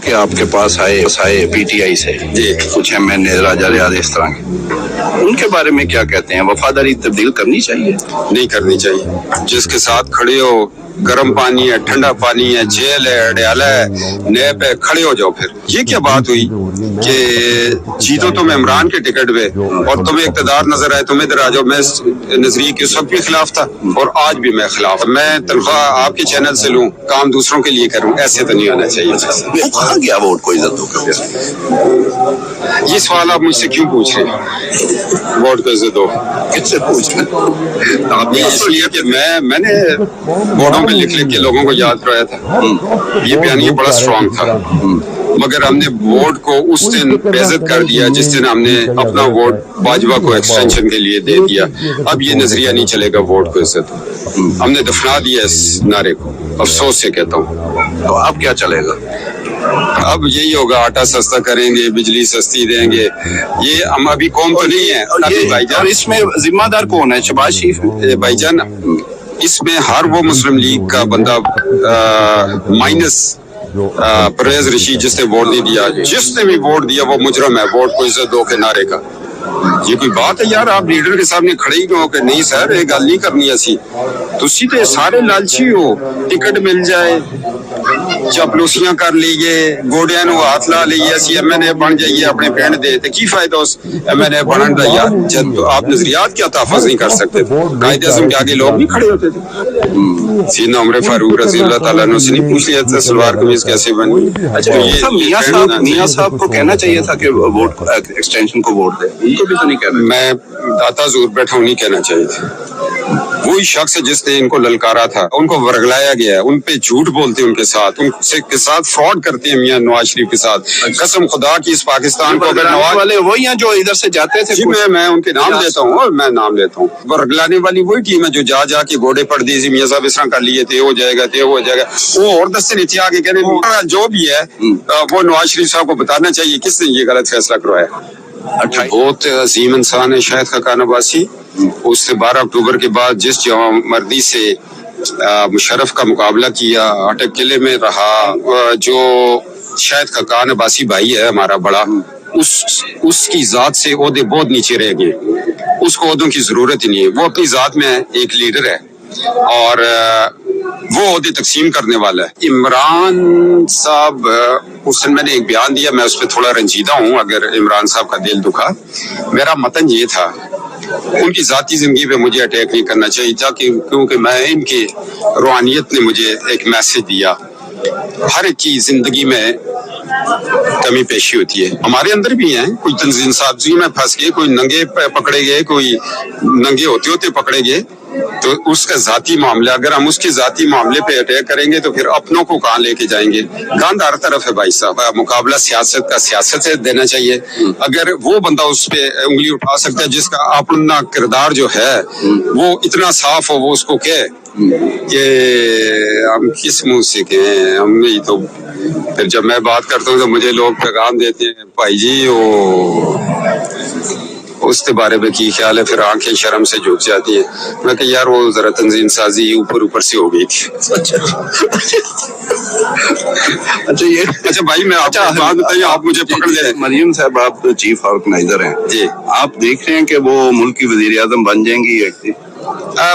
کہ آپ کے پاس آئے پی ٹی آئی سے جی کچھ MNA راجہ ریاض اس طرح کے، ان کے بارے میں کیا کہتے ہیں؟ وفاداری تبدیل کرنی چاہیے؟ نہیں کرنی چاہیے. جس کے ساتھ کھڑے ہو، گرم پانی ہے، ٹھنڈا پانی ہے، جیل ہے، اڈیالہ ہے، نیب ہے، کھڑے ہو جاؤ. پھر یہ کیا بات ہوئی کہ جیتو تم عمران کے ٹکٹ پہ اور تمہیں اقتدار نظر آئے تم ادھر آ جاؤ. میں نظریے کے اس وقت بھی خلاف تھا اور آج بھی میں خلاف. میں تنخواہ آپ کے چینل سے لوں، کام دوسروں کے لیے کروں، ایسے تو نہیں ہونا چاہیے. وہ کہاں گیا ووٹ کو عزت دو کر؟ یہ سوال آپ مجھ سے کیوں پوچھ رہے ہیں؟ ووٹ کو عزت دو کس سے پوچھ رہے ہیں؟ آپ نے اس لیے کہ میں نے بورڈوں پہ لکھ کے لوگوں کو یاد کرایا تھا. یہ بیانیہ بڑا اسٹرانگ تھا، مگر ہم نے ووٹ کو اس دن بےعزت کر دیا جس دن ہم نے اپنا ووٹ باجوہ کو ایکسٹینشن کے لیے دے دیا. اب یہ نظریہ نہیں چلے گا ووٹ کو عزت. ہم نے دفنا دیا اس نعرے کو، افسوس سے کہتا ہوں. تو اب کیا چلے گا؟ اب یہی ہوگا، آٹا سستا کریں گے، بجلی سستی دیں گے. یہ ہم ابھی قوم تو نہیں ہے بھائی اور جان. اس میں ذمہ دار کون ہے؟ شہباز شریف ہے؟ بھائی جان اس میں ہر وہ مسلم لیگ کا بندہ مائنس پرویز رشید جس نے ووٹ نہیں دیا، جس نے بھی ووٹ دیا وہ مجرم ہے ووٹ کو عزت دو کے نعرے کا. یہ کوئی بات ہے یار؟ آپ لیڈر کے سامنے کھڑے ہی کیوں کہ نہیں سر یہ گل نہیں کرنی اسی. تسی تے سارے لالچی ہو، ٹکٹ مل جائے چاپلوسیاں کر لیے، گوڑیاں نو ہاتھ لا لیے، اسی MNA بن جائیے اپنے پنڈ دے. تے کی فائدہ اس MNA بنن دا یار جب آپ نظریات کیا تحفظ نہیں کر سکتے؟ قائد اعظم کے آگے لوگ نہیں کھڑے ہوتے تھے؟ سیدنا عمر فاروق رضی اللہ تعالیٰ عنہ سے نہیں پوچھ لیا تھا سلوار قمیض کیسے بنی؟ اچھا میاں صاحب کو کہنا چاہیے تھا کہ ووٹ ایکسٹینشن کو ووٹ دے، ان کو بھی تو نہیں کہنا. میں داتا زور بیٹھا ہوں، نہیں کہنا چاہیے تھا. وہی شخص ہے جس نے ان کو للکارا تھا، ان کو ورگلایا گیا ہے، ان پہ جھوٹ بولتے ہیں، ان کے ساتھ فراڈ کرتے ہیں میاں نواز شریف کے ساتھ. قسم خدا کی اس پاکستان کو اگر نواز والے وہی ہیں جو ادھر سے جاتے تھے. جی میں ان کے نام لیتا ہوں اور میں نام لیتا ہوں. ورگلانے والی وہی ٹیم ہے جو جا کے گوڑے پڑ دی میاں صاحب اس طرح کر لیے تھے، ہو جائے گا. وہ اور دس سے نیچے آ کے کہنے جو بھی ہے وہ نواز شریف صاحب کو بتانا چاہیے کس نے یہ غلط فیصلہ کروایا. بہت عظیم انسان ہے شاہد خاقان عباسی. اس نے 12 اکتوبر کے بعد جس جوان مردی سے مشرف کا مقابلہ کیا، اٹک قلعے میں رہا، جو شاہد خاقان عباسی بھائی ہے ہمارا بڑا، اس کی ذات سے عہدے بہت نیچے رہ گئے. اس کو عہدوں کی ضرورت ہی نہیں ہے. وہ اپنی ذات میں ایک لیڈر ہے اور وہ عہدے تقسیم کرنے والا ہے. عمران صاحب اس دن میں نے ایک بیان دیا، میں اس پہ تھوڑا رنجیدہ ہوں اگر عمران صاحب کا دل دکھا. میرا متن یہ تھا، ان کی ذاتی زندگی پہ مجھے اٹیک نہیں کرنا چاہیے تھا کیونکہ میں ان کی روحانیت نے مجھے ایک میسج دیا. ہر ایک کی زندگی میں کمی پیشی ہوتی ہے، ہمارے اندر بھی ہیں. کوئی تنظیم سازی میں پھنس گئے، کوئی ننگے پکڑے گئے، کوئی ننگے ہوتے پکڑے گئے. تو اس کا ذاتی معاملہ، اگر ہم اس کے ذاتی معاملے پہ اٹیک کریں گے تو پھر اپنوں کو کہاں لے کے جائیں گے؟ گاند ہر طرف ہے بھائی صاحب. مقابلہ سیاست کا سیاست سے دینا چاہیے. اگر وہ بندہ اس پہ انگلی اٹھا سکتا ہے جس کا اپنا کردار جو ہے وہ اتنا صاف ہو، وہ اس کو کہے کہ ہم کس منہ سے کہیں، ہم نہیں تو پھر جب میں بات کرتا ہوں تو مجھے لوگ پیغام دیتے ہیں بھائی جی وہ اس کے بارے میں کی خیال ہے، پھر آنکھیں شرم سے جھک جاتی ہیں. میں کہ یار وہ ذرا تنظیم سازی اوپر سے ہو گئی تھی. اچھا بھائی میں آپ کو بات بتائیے، آپ مجھے پکڑ لیں. مریم صاحب آپ تو چیف آرگنائزر ہیں جی، آپ دیکھ رہے ہیں کہ وہ ملک کی وزیر اعظم بن جائیں گی؟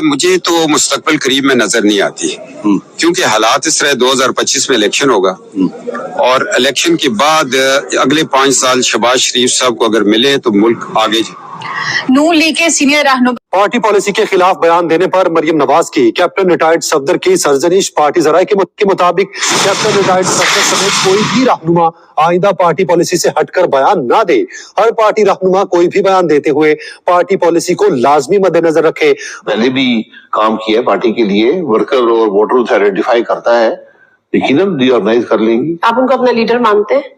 مجھے تو مستقبل قریب میں نظر نہیں آتی کیونکہ حالات اس طرح 2025 میں الیکشن ہوگا اور الیکشن کے بعد اگلے 5 سال شہباز شریف صاحب کو اگر ملے تو ملک آگے. نون لیگ کے سینئر رہنما پارٹی پالیسی کے خلاف بیان دینے پر مریم نواز کی کیپٹن ریٹائرڈ صفدر کی سرزنش. پارٹی ذرائع کے مطابق کیپٹن ریٹائرڈ صفدر سمیت کوئی بھی رہنما آئندہ پارٹی پالیسی سے ہٹ کر بیان نہ دے. ہر پارٹی رہنما کوئی بھی بیان دیتے ہوئے پارٹی پالیسی کو لازمی مد نظر رکھے. پہلے بھی کام کیا ہے پارٹی کے لیے، ورکر اور ووٹر سے آئیڈینٹیفائی کرتا ہے، یقیناً ری آرگنائز کر لیں گی. آپ ان کو اپنا لیڈر مانتے ہیں؟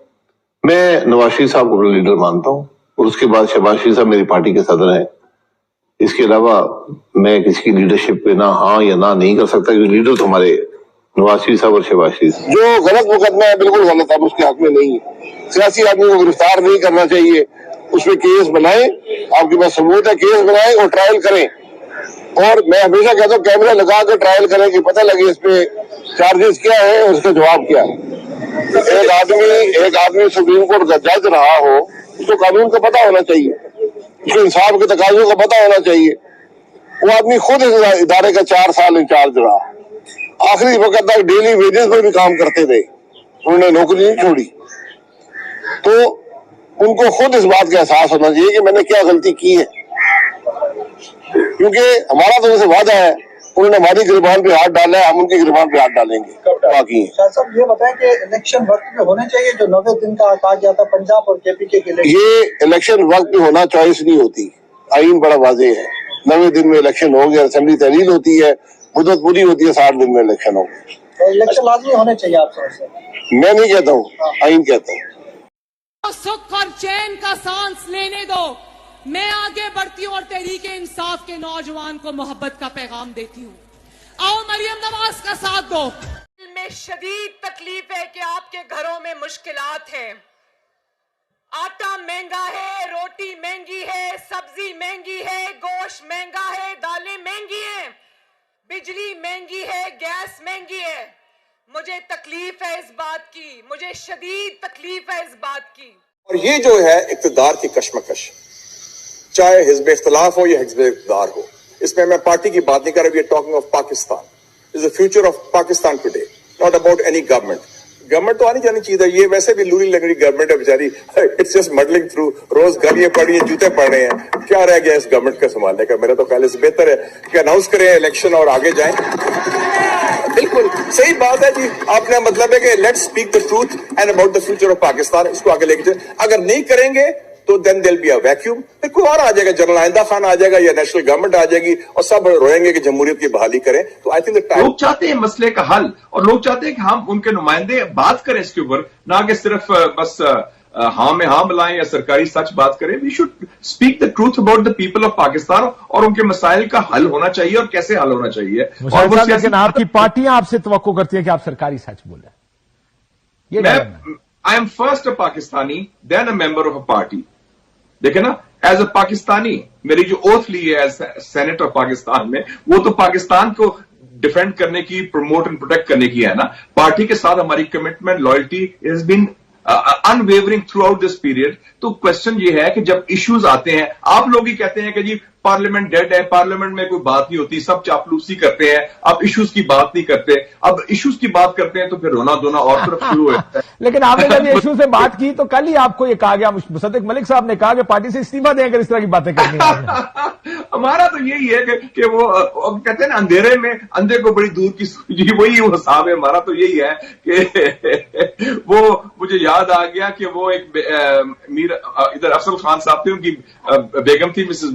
میں نواز شریف صاحب کو اپنا لیڈر مانتا ہوں اور اس کے بعد شہباز شریف صاحب میری پارٹی کے صدر ہیں. اس کے علاوہ میں کسی کی لیڈرشپ پہ نہ ہاں یا نہ نہیں کر سکتا کیونکہ لیڈر تو ہمارے نواز شریف صاحب اور شہباز شریف. جو غلط مقدمہ ہے بالکل غلط ہے، اس کے حق میں نہیں ہے. سیاسی آدمی کو گرفتار نہیں کرنا چاہیے، اس پہ کیس بنائیں، آپ کے پاس ثبوت ہے، کیس بنائیں اور ٹرائل کریں. اور میں ہمیشہ کہتا ہوں کیمرہ لگا کے ٹرائل کریں کہ پتہ لگے اس پہ چارجز کیا ہے اور اس کا جواب کیا ہے. एक आदमी सुप्रीम कोर्ट का जज रहा हो, उसको कानून का पता होना चाहिए, उसको इंसाफ के तकाजों का पता होना चाहिए। वो आदमी खुद इस इदारे का 4 साल इंचार्ज रहा, आखिरी वक्त तक डेली वेजेस पर भी काम करते रहे, उन्होंने नौकरी नहीं छोड़ी। तो उनको खुद इस बात का एहसास होना चाहिए कि मैंने क्या गलती की है, क्योंकि हमारा तो उनसे वादा है, उन्होंने हमारी गिरबान पे हाथ डाला है, हम उनकी गिरबान पे हाथ डालेंगे। बाकी शाह साहब ये बताएं कि इलेक्शन वक्त में होने चाहिए, जो 90 दिन का कहा गया था पंजाब और केपीके के लिए। ये इलेक्शन वक्त में होना चॉइस नहीं होती, आईन बड़ा वाज़ेह है। 90 दिन में इलेक्शन हो गया, असेंबली तहलील होती है, मुद्दत पूरी होती है, 60 दिन में इलेक्शन हो गया। तो इलेक्शन लाजमी होने चाहिए आप समझते हैं? मैं नहीं कहता हूँ, आईन कहता हूँ। सुख और चैन का सांस लेने दो। मैं आगे बढ़ती हूँ और तहरीक इंसाफ के नौजवान को मोहब्बत का पैगाम देती हूँ। आओ मरियम नवाज का साथ दो। में शदीद तकलीफ है कि आपके घरों में मुश्किलात हैं। आटा महंगा है, रोटी महंगी है, सब्जी महंगी है, गोश्त महंगा है, दालें महंगी हैं, बिजली महंगी है, गैस महंगी है। मुझे तकलीफ है इस बात की, मुझे शदीद तकलीफ है इस बात की। और ये जो है इक़्तिदार की कशमकश, चाहे हिज़्ब इख्तिलाफ हो या हिज़्ब इक़्तिदार हो, इसमें मैं पार्टी की बात नहीं कर रहा। We are talking of Pakistan, is the future of Pakistan today, not about any government. Government तो आनी जानी चाहिए, ये वैसे भी लूरी लंगड़ी गवर्नमेंट है बेचारी, इट्स जस्ट मडलिंग थ्रू, रोज गालियां पड़ी हैं, जूते पड़ रहे हैं, क्या रह गया इस गवर्नमेंट का संभालने का। मेरा तो ख्याल से बेहतर है कि अनाउंस करें इलेक्शन और आगे जाएं। बिल्कुल सही बात है जी, आपने मतलब है कि let's speak the truth and about the future of Pakistan, इसको आगे लेके जाए। अगर नहीं करेंगे तो then there be a vacuum, फिर कोई और आ जाएगा, जनरल आइंदा खान आ जाएगा या नेशनल गवर्नमेंट आ जाएगी और सब रोएंगे कि जमहूरियत की बहाली करें। तो आई थिंक द टाइम, लोग चाहते हैं मसले का हल, और लोग चाहते हैं कि हम उनके नुमाइंदे बात करें इसके ऊपर, ना कि सिर्फ बस हाँ में हाँ मिलाएं या सरकारी सच बात करें। We should speak the truth about the people of Pakistan, और उनके मसाइल का हल होना चाहिए और कैसे हल होना चाहिए। और वो लेकिन आपकी पार्टियां आपसे तवक्को करती है कि आप सरकारी सच बोले। I am first a Pakistani then a member of a party. देखे ना, एज अ पाकिस्तानी मेरी जो ओथ ली है एज सेनेट ऑफ पाकिस्तान में, वो तो पाकिस्तान को डिफेंड करने की, प्रमोट एंड प्रोटेक्ट करने की है ना। पार्टी के साथ हमारी commitment, loyalty is been unwavering throughout this period. तो क्वेश्चन ये है कि जब इश्यूज आते हैं, आप लोग ही कहते हैं कि जी पार्लियामेंट डेड है, पार्लियामेंट में कोई बात नहीं होती, सब चापलूसी करते हैं, अब इश्यूज की बात नहीं करते। अब इश्यूज की बात करते हैं तो फिर रोना धोना और तरफ शुरू होता है। लेकिन आपने जब इश्यू से बात की तो कल ही आपको ये कहा गया, मुसद्दिक मलिक साहब ने कहा कि पार्टी से इस्तीफा दें अगर इस तरह की बातें करनी है। हमारा तो यही है कि वो कहते हैं ना, अंधेरे में अंधे को बड़ी दूर की सूझी, वही वो हिसाब है। हमारा तो यही है कि वो मुझे याद आ गया कि वो एक इधर अफजल खान साहब थे, उनकी बेगम थी मिसेस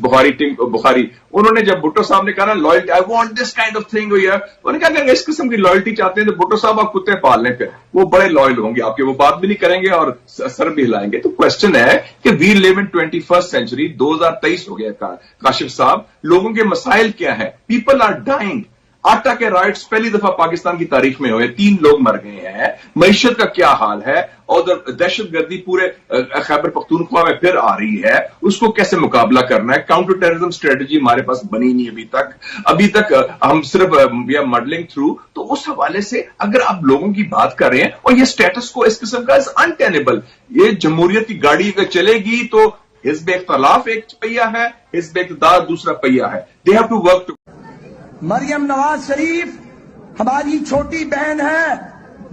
बुखारी। उन्होंने जब भुट्टो साहब ने कहा ना loyalty, I want this kind of thing, उन्होंने कहा अगर इस किस्म की लॉयल्टी चाहते हैं तो भुट्टो साहब आप कुत्ते पाल लें, फिर वो बड़े लॉयल होंगे आपके, वो बात भी नहीं करेंगे और सर भी हिलाएंगे। तो क्वेश्चन है कि we live in 21st century, 2023 हो गया काशिफ साहब, लोगों के मसाइल क्या है? People are dying. आटा के राइट्स पहली दफा पाकिस्तान की तारीख में हुए, 3 लोग मर गए हैं। मईशत का क्या हाल है? और दहशतगर्दी पूरे खैबर पख्तूनख्वा में फिर आ रही है, उसको कैसे मुकाबला करना है? काउंटर टेररिज्म स्ट्रेटजी हमारे पास बनी नहीं अभी तक हम सिर्फ मॉडलिंग थ्रू। तो उस हवाले से अगर आप लोगों की बात कर रहे हैं, और ये स्टेटस को इस किस्म का इज अनटेनेबल। ये जमहूरियत की गाड़ी अगर चलेगी तो हिज़्ब इख्तिलाफ एक पहिया है, हिज़्ब इक़्तिदार दूसरा पहिया है। They have to work too. Maryam Nawaz Sharif हमारी छोटी बहन है,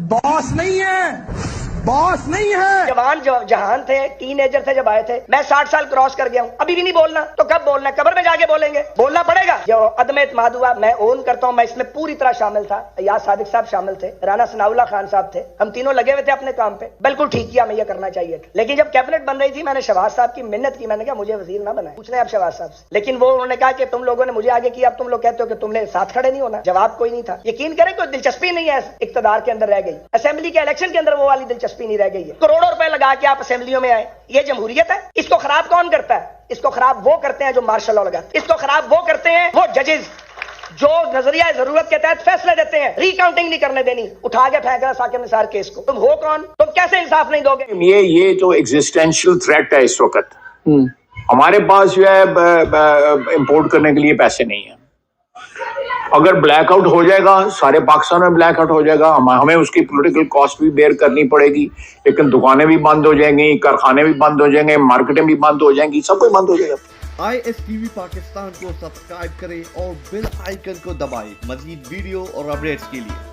बॉस नहीं है, बॉस नहीं है। जवान जहान थे, टीनेजर थे जब आए थे। मैं 60 साल क्रॉस कर गया हूँ, अभी भी नहीं बोलना तो कब बोलना है? कब्र में जाके बोलेंगे, बोलना पड़ेगा। जो अदम एतमाद हुआ मैं ओन करता हूँ, मैं इसमें पूरी तरह शामिल था। अय्याज सादिक साहब शामिल थे, राना सनाउल्लाह खान साहब थे, हम तीनों लगे हुए थे अपने काम पे। बिल्कुल ठीक किया, मैं ये करना चाहिए था। लेकिन जब कैबिनेट बन रही थी, मैंने शहबाज साहब की मिन्नत की, मैंने कहा मुझे वजीर ना बनाए, पूछ रहे आप शहबाज साहब से। लेकिन वो उन्होंने कहा कि तुम लोगों ने मुझे आगे किया, अब तुम लोग कहते हो कि तुमने साथ खड़े नहीं होना। जवाब कोई नहीं था। यकीन करें कोई दिलचस्पी नहीं है इक्तदार के अंदर रह गई। असेंबली के इलेक्शन के अंदर वो वाली दिलचस्पी नहीं रह गई है। करोड़ों रुपए लगा के आप असेंबलियों में आए, ये जमहूरियत है? इसको खराब कौन करता है? इसको खराब वो करते हैं जो मार्शल लॉ लगाते हैं। इसको खराब वो करते हैं वो जजेस जो नजरिया जरूरत के तहत फैसले देते हैं। रिकाउंटिंग नहीं करने देनी, उठा के फेंक रहा साकिब निसार केस को। तुम हो कौन? तुम कैसे इंसाफ नहीं दोगे? ये जो एग्जिस्टेंशियल थ्रेट है इस वक्त, हमारे पास जो है इंपोर्ट करने के लिए पैसे नहीं है। اگر بلیک آؤٹ ہو جائے گا سارے پاکستان میں بلیک آؤٹ ہو جائے گا, ہمیں اس کی پولیٹیکل کاسٹ بھی بیئر کرنی پڑے گی, لیکن دکانیں بھی بند ہو جائیں گی, کارخانے بھی بند ہو جائیں گے, مارکیٹیں بھی بند ہو جائیں گی, سب کچھ بند ہو جائے گا. ISTV پاکستان کو سبسکرائب کریں اور بیل آئیکن کو دبائیں مزید ویڈیو اور اپڈیٹس کے لیے.